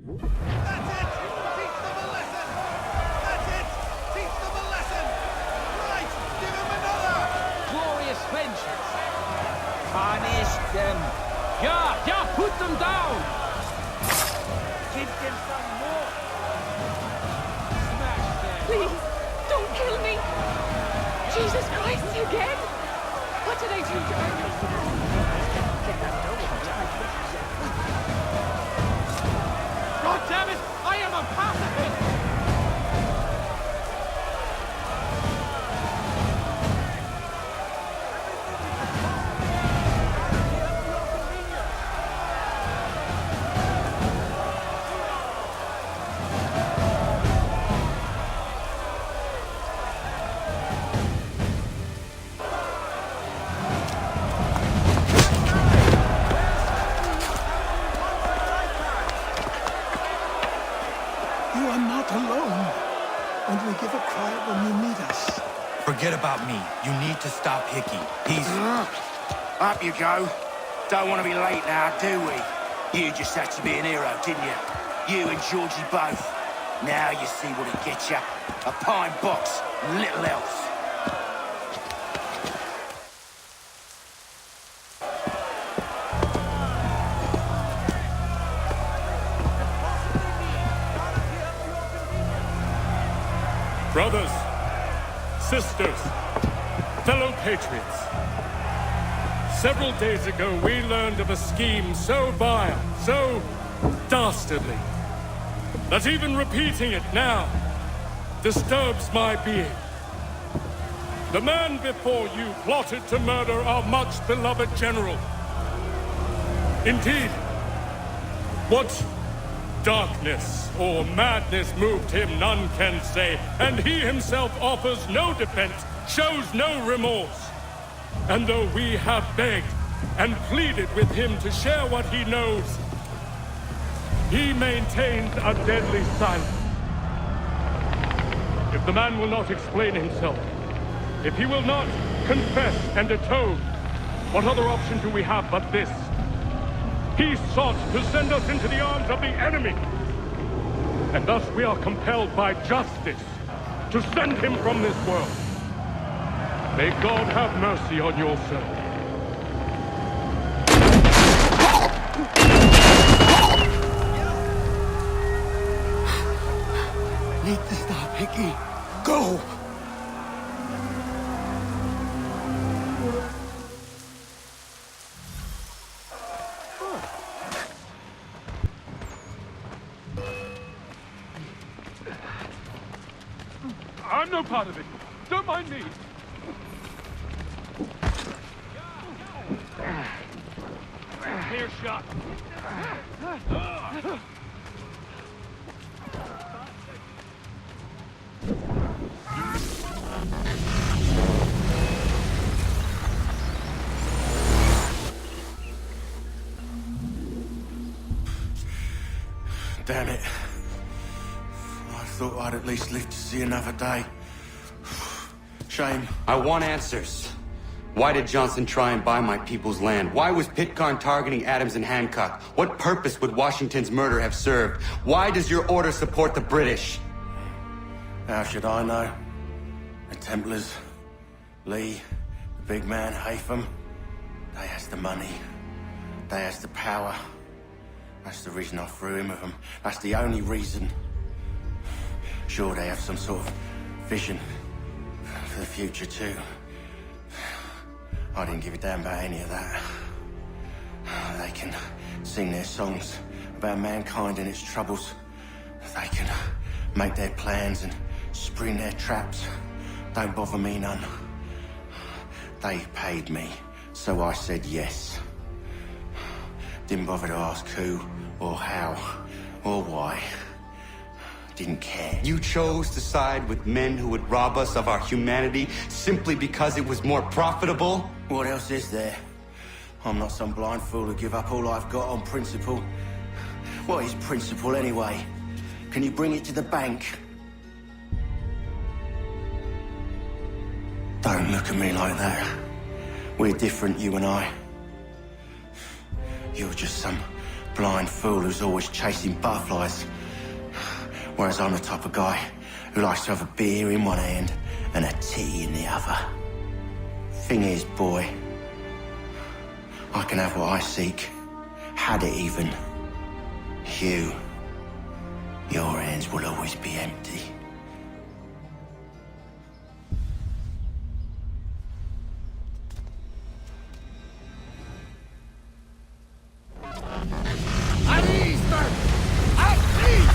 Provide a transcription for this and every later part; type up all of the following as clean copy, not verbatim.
That's it! Teach them a lesson! That's it! Teach them a lesson! Right! Give them another! Glorious vengeance! Punish them! Yeah, put them down! Give them some more! Smash them! Please, don't kill me! Jesus Christ, again? What did I do to earn this? God damn it! I am a pacifist! You are not alone. And we give a cry when you need us. Forget about me. You need to stop Hickey. He's... Up you go. Don't want to be late now, do we? You just had to be an hero, didn't you? You and Georgie both. Now you see what it gets you. A pine box, little else. Brothers, sisters, fellow patriots. Several days ago, we learned of a scheme so vile, so dastardly, that even repeating it now disturbs my being. The man before you plotted to murder our much-beloved general. Indeed, what darkness or madness moved him, none can say, and he himself offers no defense, shows no remorse. And though we have begged and pleaded with him to share what he knows, he maintains a deadly silence. If the man will not explain himself, if he will not confess and atone, what other option do we have but this? He sought to send us into the arms of the enemy. And thus we are compelled by justice to send him from this world. May God have mercy on your soul. Need to stop, Hickey. Go! I'm no part of it. Don't mind me. Clear shot. Damn it. I thought I'd at least live to see another day. Shame. I want answers. Why did Johnson try and buy my people's land? Why was Pitcairn targeting Adams and Hancock? What purpose would Washington's murder have served? Why does your order support the British? How should I know? The Templars, Lee, the big man, Haytham, they has the money. They has the power. That's the reason I threw in with them. That's the only reason. Sure, they have some sort of vision for the future too. I didn't give a damn about any of that. They can sing their songs about mankind and its troubles. They can make their plans and spring their traps. Don't bother me none. They paid me, so I said yes. Didn't bother to ask who, or how, or why. Didn't care. You chose to side with men who would rob us of our humanity simply because it was more profitable? What else is there? I'm not some blind fool who give up all I've got on principle. What is principle anyway? Can you bring it to the bank? Don't look at me like that. We're different, you and I. You're just some blind fool who's always chasing butterflies. Whereas I'm the type of guy who likes to have a beer in one hand and a tea in the other. Thing is, boy, I can have what I seek. Had it even. You, your hands will always be empty. At ease, men! At ease!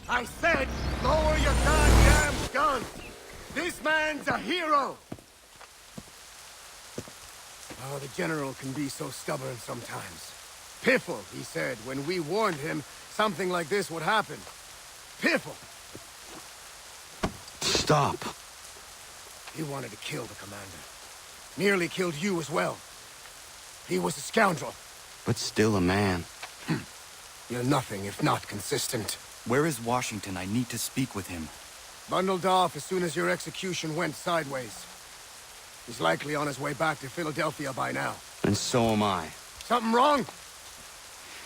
I said, lower your goddamn guns! This man's a hero! Oh, the General can be so stubborn sometimes. Piffle, he said, when we warned him something like this would happen. Piffle! Stop. He wanted to kill the commander. Nearly killed you as well. He was a scoundrel. But still a man. You're nothing if not consistent. Where is Washington? I need to speak with him. Bundled off as soon as your execution went sideways. He's likely on his way back to Philadelphia by now. And so am I. Something wrong?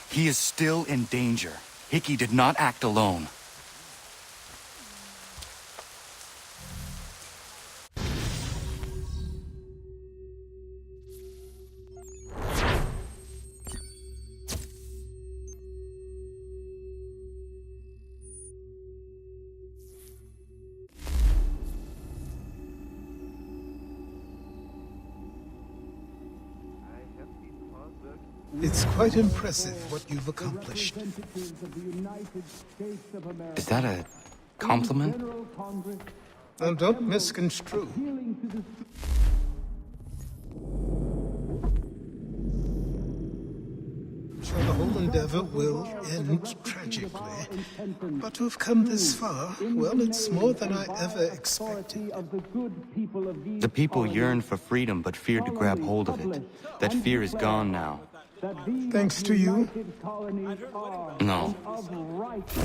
He is still in danger. Hickey did not act alone. It's quite impressive what you've accomplished. Is that a compliment? Now, don't misconstrue. Sure, the whole endeavor will end tragically. But to have come this far, well, it's more than I ever expected. The people yearned for freedom but feared to grab hold of it. That fear is gone now. Thanks to you, No.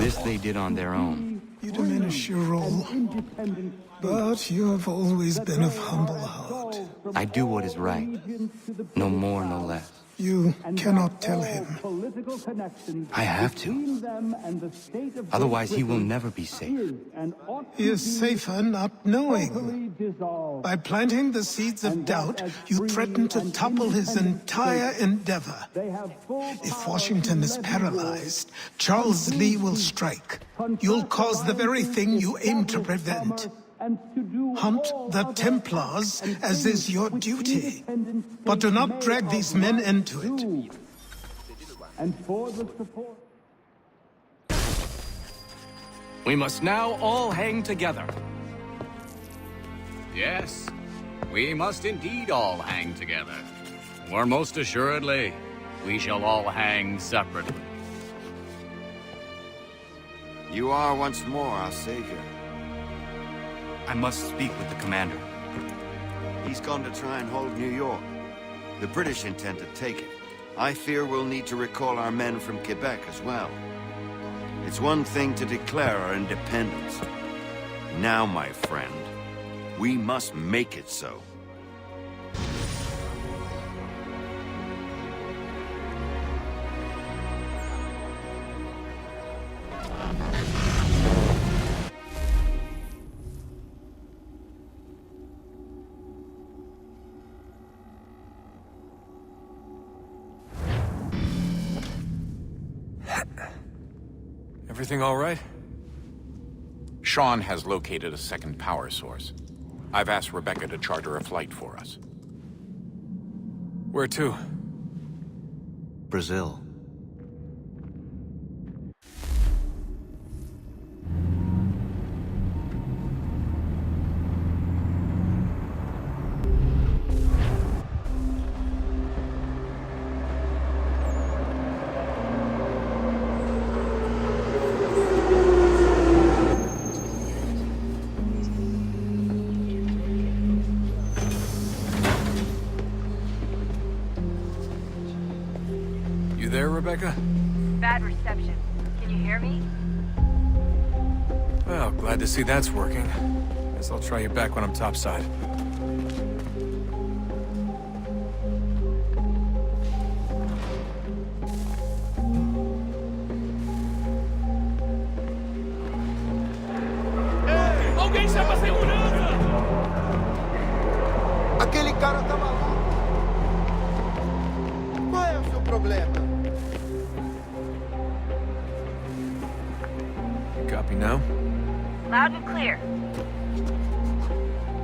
This they did on their own. you diminish your role. But you have always been of humble heart. I do what is right. No more, no less. You cannot tell him. I have to. Otherwise, he will never be safe. He is safer not knowing. By planting the seeds of doubt, you threaten to topple his entire endeavor. If Washington is paralyzed, Charles Lee will strike. You'll cause the very thing you aim to prevent. Hunt the Templars, as is your duty. But do not drag these men into it. We must now all hang together. Yes, we must indeed all hang together. Or most assuredly, we shall all hang separately. You are once more our savior. I must speak with the commander. He's gone to try and hold New York. The British intend to take it. I fear we'll need to recall our men from Quebec as well. It's one thing to declare our independence. Now, my friend, we must make it so. Everything all right? Sean has located a second power source. I've asked Rebecca to charter a flight for us. Where to? Brazil. You there, Rebecca? Bad reception. Can you hear me? Well, glad to see that's working. Guess I'll try you back when I'm topside. chama segurança! Aquele cara tá maluco. Qual é o seu problema? Copy now? Loud and clear.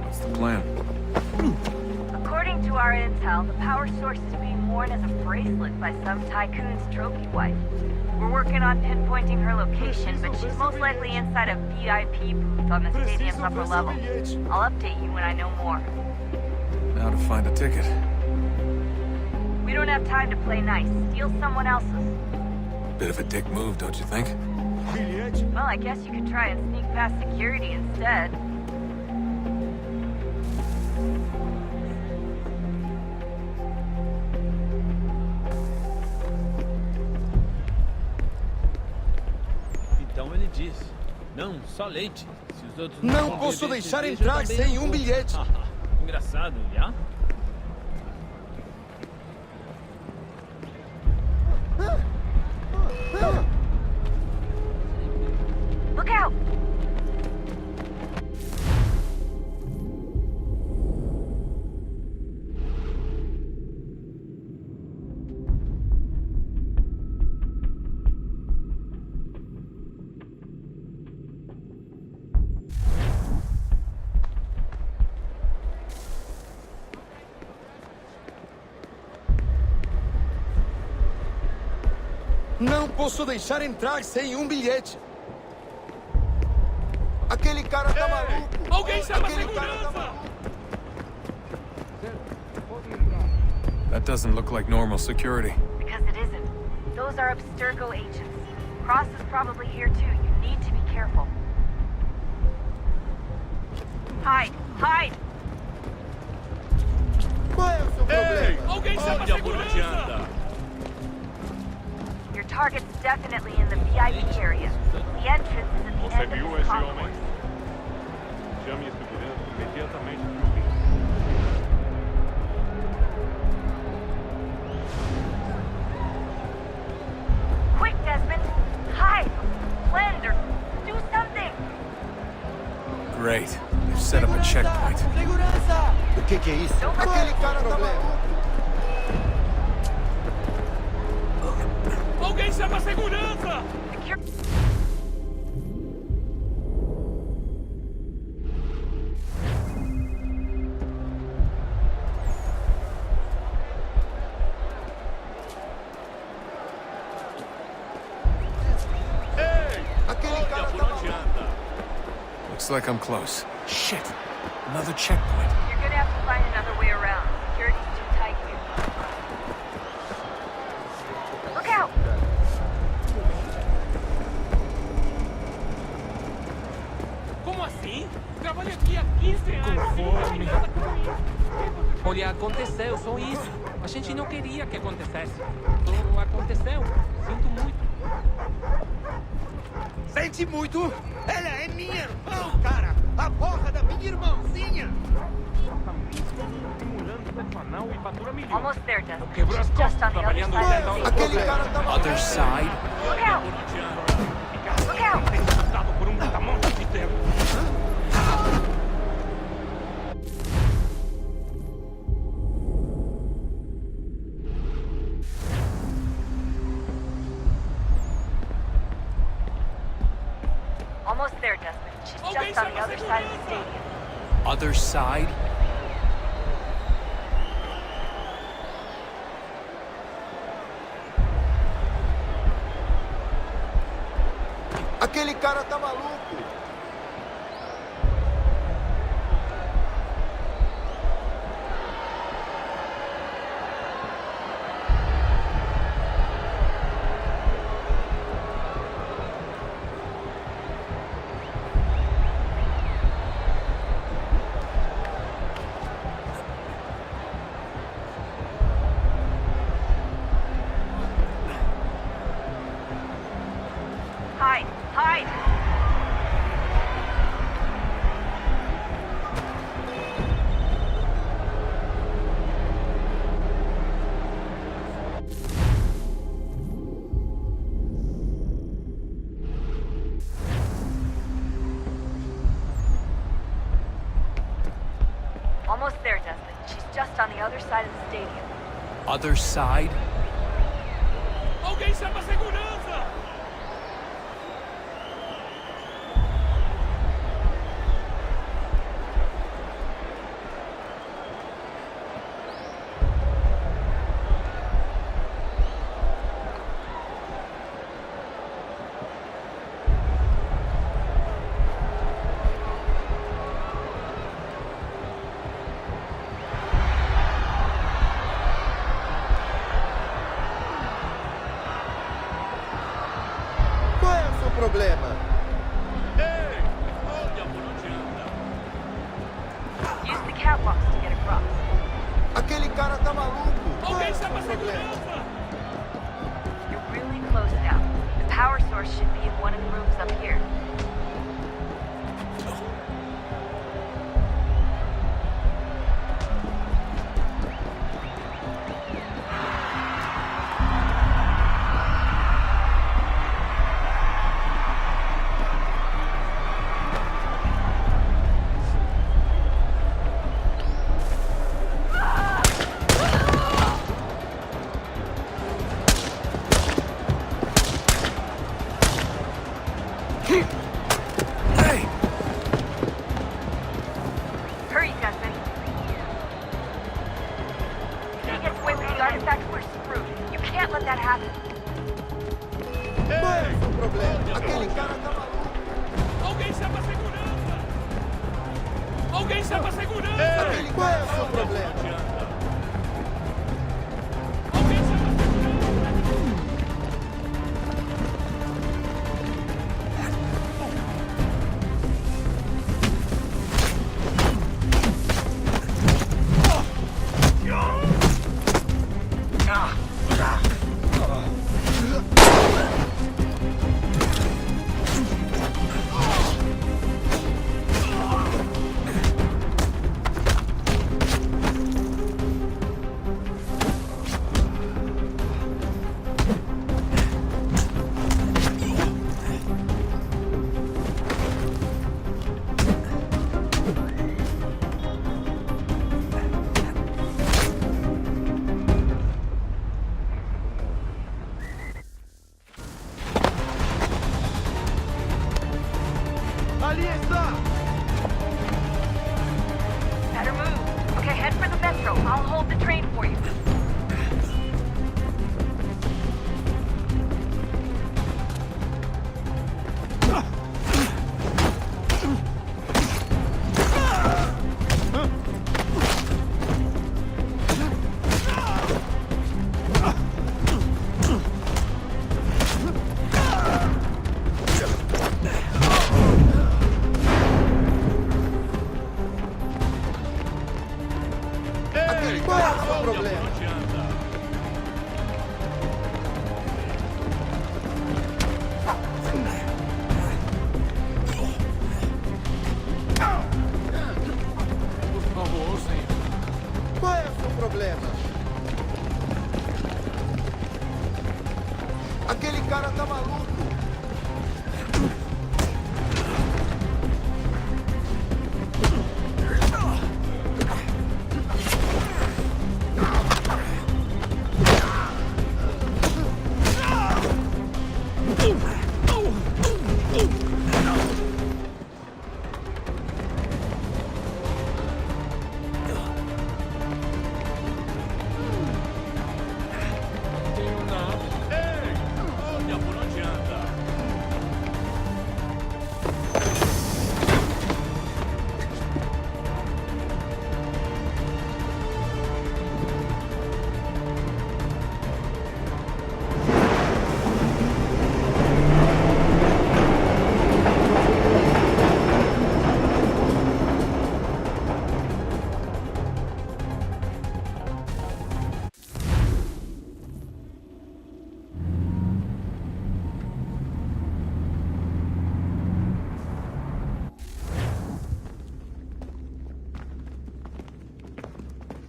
What's the plan? According to our intel, the power source is being worn as a bracelet by some tycoon's trophy wife. We're working on pinpointing her location, but she's most likely inside a VIP booth on the stadium's upper level. I'll update you when I know more. Now to find a ticket. We don't have time to play nice. Steal someone else's. Bit of a dick move, don't you think? Well, I guess you could try and sneak past security instead. Então ele disse: não, só leite. Se os outros não posso deixar entrar sem um bilhete. Engraçado, já? Look out! Não posso deixar entrar sem um bilhete. Aquele cara tá maluco. Alguém chama segurança! That doesn't look like normal security. Because it isn't. Those are Abstergo agents. Cross is probably here too. You need to be careful. Hide! Hide! Qual é o seu problema? Alguém chama segurança! Your target's definitely in the VIP area. The entrance is at the Você end viu of this esse concourse. homem? Chame a segurança imediatamente pro Quick, Desmond! Hide! Blend or do something! Great. They've set up a checkpoint. Segurança! O que é isso? Aquele cara tá maluco. Alguém chama segurança! Looks like I'm close. Shit. Another checkpoint. You're gonna have to find another way around. Security's too tight here. Look out! Como assim? Trabalho aqui há 15 anos. Conforme. Olha, aconteceu, só isso. A gente não queria que acontecesse. Só aconteceu. Sinto muito. Sente muito? Ela é minha irmã, cara! A porra da minha irmãzinha! Almost there, Desmond. Quebrou as Just costas on the other trabalhando side of the Aquele cara tá maluco. Other side? Look out! Look out! Tentado por um brutamonte de tempo. Almost there, Desmond. She's just on the other side of the stadium. Other side? Aquele cara tá maluco. Hide! Hide! just on the other side of the stadium. Other side? Alguém chama a segurança! Problema. Ei! Olha por onde anda! Use the catwalks to get across. Aquele cara tá maluco. Alguém chama a segurança! You're really close now. The power source should be in one of the rooms up here. Hurry, Desmond. If he gets away with the artifact, we're screwed. You can't let that happen. Qual é o seu problema? Aquele cara tá maluco. Alguém chama a segurança! Alguém chama a segurança! Aquele qual é o seu problema? Ali está! Better move. Okay, head for the metro. I'll hold the train for you. Qual é o seu problema? Por favor, senhor. Qual é o seu problema? Aquele cara tá maluco.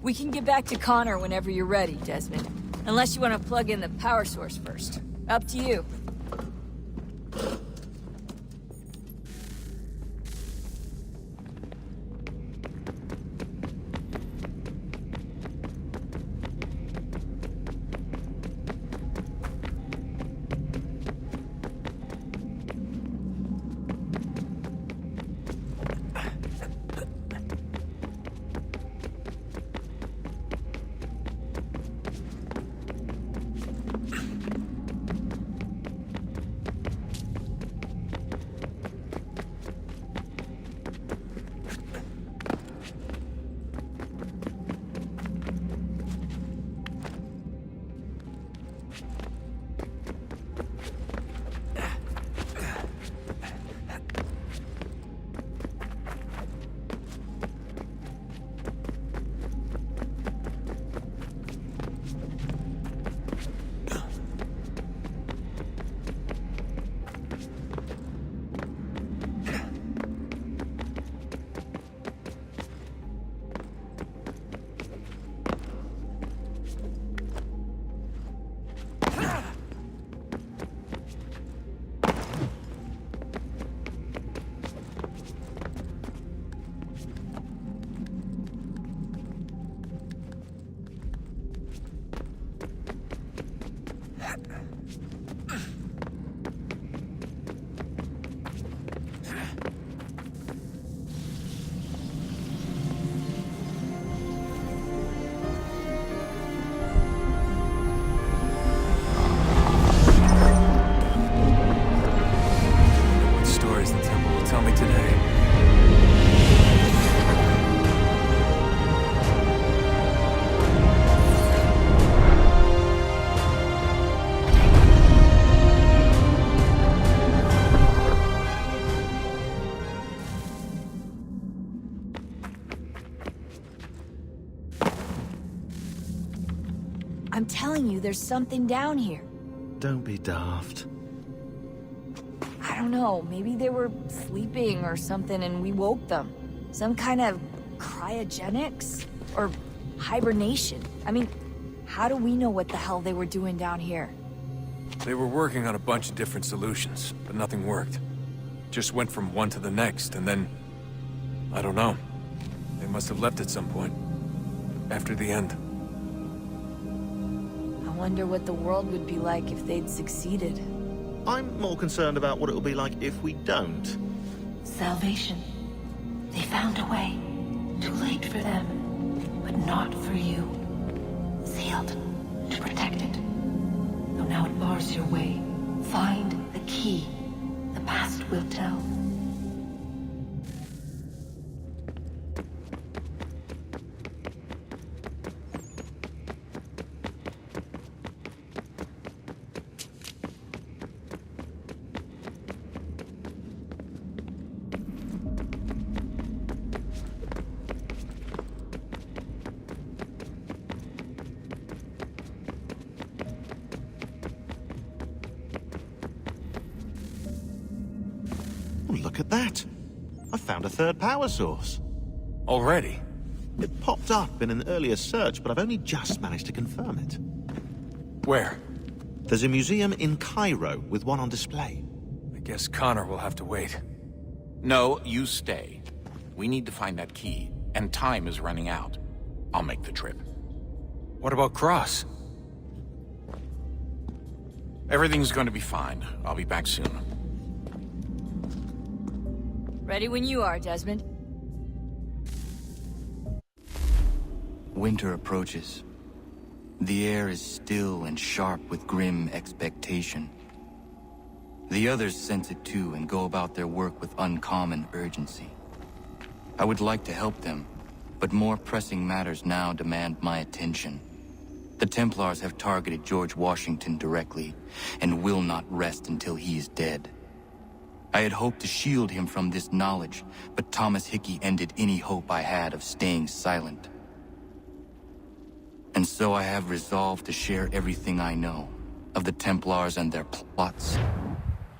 We can get back to Connor whenever you're ready, Desmond. Unless you want to plug in the power source first. Up to you. I'm telling you, there's something down here. Don't be daft. I don't know, maybe they were sleeping or something and we woke them. Some kind of cryogenics? Or hibernation? I mean, how do we know what the hell they were doing down here? They were working on a bunch of different solutions, but nothing worked. Just went from one to the next, and then... I don't know. They must have left at some point. After the end. I wonder what the world would be like if they'd succeeded. I'm more concerned about what it'll be like if we don't. Salvation. They found a way. Too late for them, but not for you. Sealed to protect it. Though now it bars your way. Find the key. The past will tell. Look at that. I found a third power source. Already? It popped up in an earlier search, but I've only just managed to confirm it. Where? There's a museum in Cairo with one on display. I guess Connor will have to wait. No, you stay. We need to find that key, and time is running out. I'll make the trip. What about Cross? Everything's going to be fine. I'll be back soon. Ready when you are, Desmond. Winter approaches. The air is still and sharp with grim expectation. The others sense it too and go about their work with uncommon urgency. I would like to help them, but more pressing matters now demand my attention. The Templars have targeted George Washington directly, and will not rest until he is dead. I had hoped to shield him from this knowledge, but Thomas Hickey ended any hope I had of staying silent. And so I have resolved to share everything I know, of the Templars and their plots,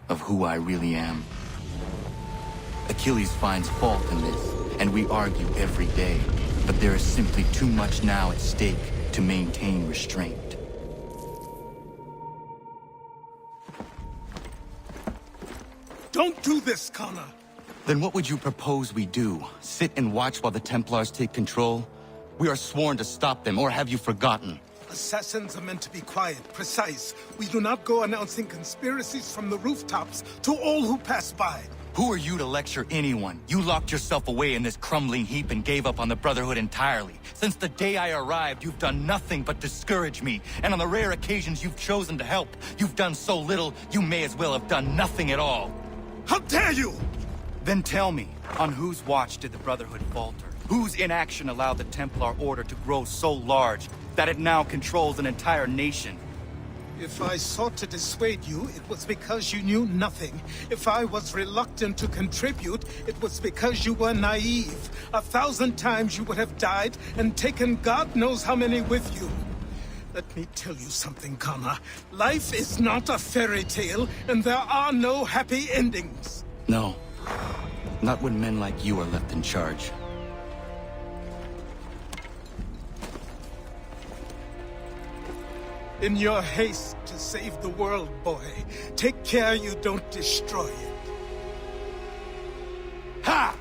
of who I really am. Achilles finds fault in this, and we argue every day, but there is simply too much now at stake to maintain restraint. Don't do this, Connor! Then what would you propose we do? Sit and watch while the Templars take control? We are sworn to stop them, or have you forgotten? Assassins are meant to be quiet, precise. We do not go announcing conspiracies from the rooftops to all who pass by. Who are you to lecture anyone? You locked yourself away in this crumbling heap and gave up on the Brotherhood entirely. Since the day I arrived, you've done nothing but discourage me. And on the rare occasions you've chosen to help, you've done so little, you may as well have done nothing at all. How dare you! Then tell me, on whose watch did the Brotherhood falter? Whose inaction allowed the Templar Order to grow so large that it now controls an entire nation? If I sought to dissuade you, it was because you knew nothing. If I was reluctant to contribute, it was because you were naive. 1,000 times you would have died and taken God knows how many with you. Let me tell you something, Connor. Life is not a fairy tale, and there are no happy endings. No. Not when men like you are left in charge. In your haste to save the world, boy, take care you don't destroy it. Ha!